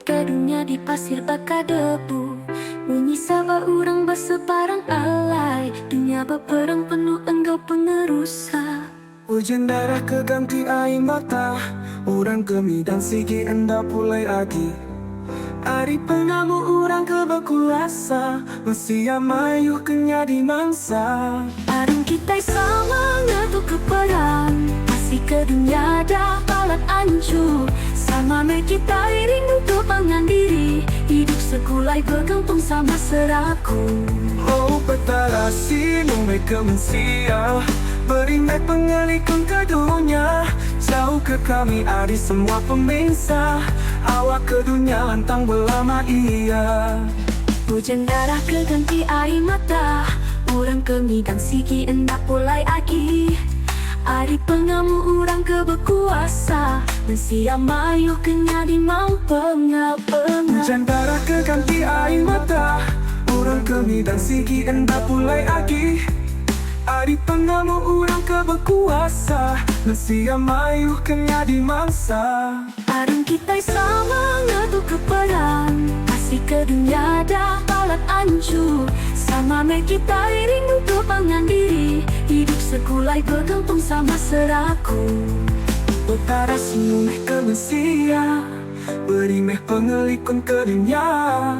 ke dunia di pasir bakar debu. Bunyi sabah orang berseparang alay, dunia berperang penuh engkau penerusa. Hujan darah keganti air mata, orang kemi dan sigi enda pulai lagi. Ari pengamu orang keberkuasa, Mesia mayu kenya di mangsa. Arung kita sama ngatu ke perang, masih ke dunia dah palat ancur. Sama me kita iring untuk mengandiri, hidup sekulai bergantung sama seraku. Oh petara sinu me ke Mesia, beri me pengelikun ke dunia. Jauh ke kami ari semua pemirsa, awak ke dunia lantang belama iya. Hujan darah keganti air mata, orang kemi dan sigi endak pulai lagi. Ari pengamu orang keberkuasa, Mesia mayu kenya di mau pengap-pengap. Hujan darah keganti air mata, orang kemi dan sigi endak pulai lagi. Ari pengamu orang keberkuasa, Mesia mayu kenya di mangsa. Arung kita sama ngatu ke perang, masih ke dunia dah palat ancur. Sama me kita iring untuk mengandiri, hidup sekulai bergantung sama seraku. Utara sinu meh ke Mesia, beri meh pengelikun ke dunia.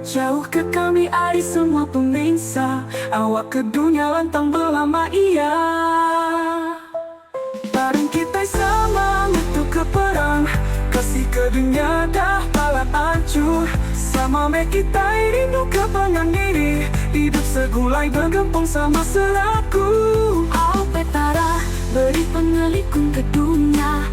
Jauh ke kami ari semua pemirsa, awak ke dunia lantang belama iya. Bareng kita sama ngatu ke perang, kasih ke dunia dah palat ancur. Sama me kita irindu ke pengandiri, hidup segulai bergempung sama selaku. Oh petara, beri pengelikun ke dunia.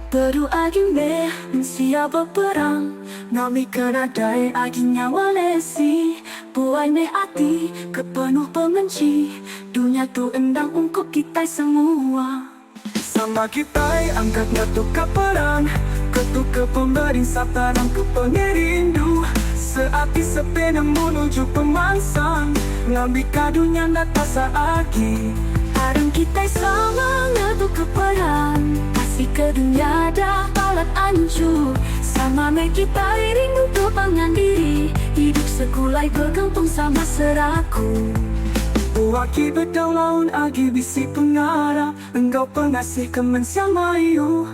Beru agi me Mesia berperang, ngami kenadai agi nyawa lesi. Buai me hati kepenuh pemenci, dunia tu endang ungkup kita semua. Sama kita angkat ngatu ke perang, ketuk ke pemberi sataran ke pengerindu. Seapi sepenang menuju pemangsang, ngambil kadunya nak tasa agi. Arung kita sama ngatu ke perang, masih ke dunia dah palat ancur. Sama me kita iring untuk mengandiri, hidup sekulai bergantung sama seraku. Uaki bedau laun agi bisi pengarah, engkau pengasih kemensiang mayu.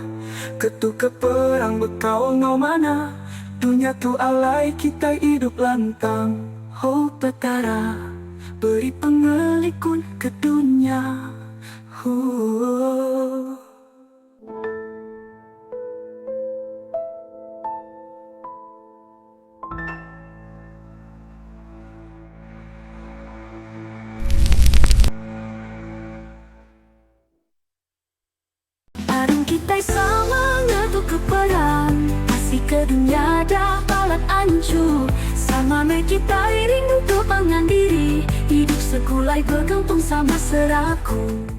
Ketuk ke perang bekau ngau mana, dunia tu alai kita hidup lantang. Oh petara, beri pengelikun ke dunia. Arung kita sama ngatu ke perang, masih ke dunia dah palat ancur. Sama me kita iring untuk mengandiri, hidup sekulai bergantung sama seraku.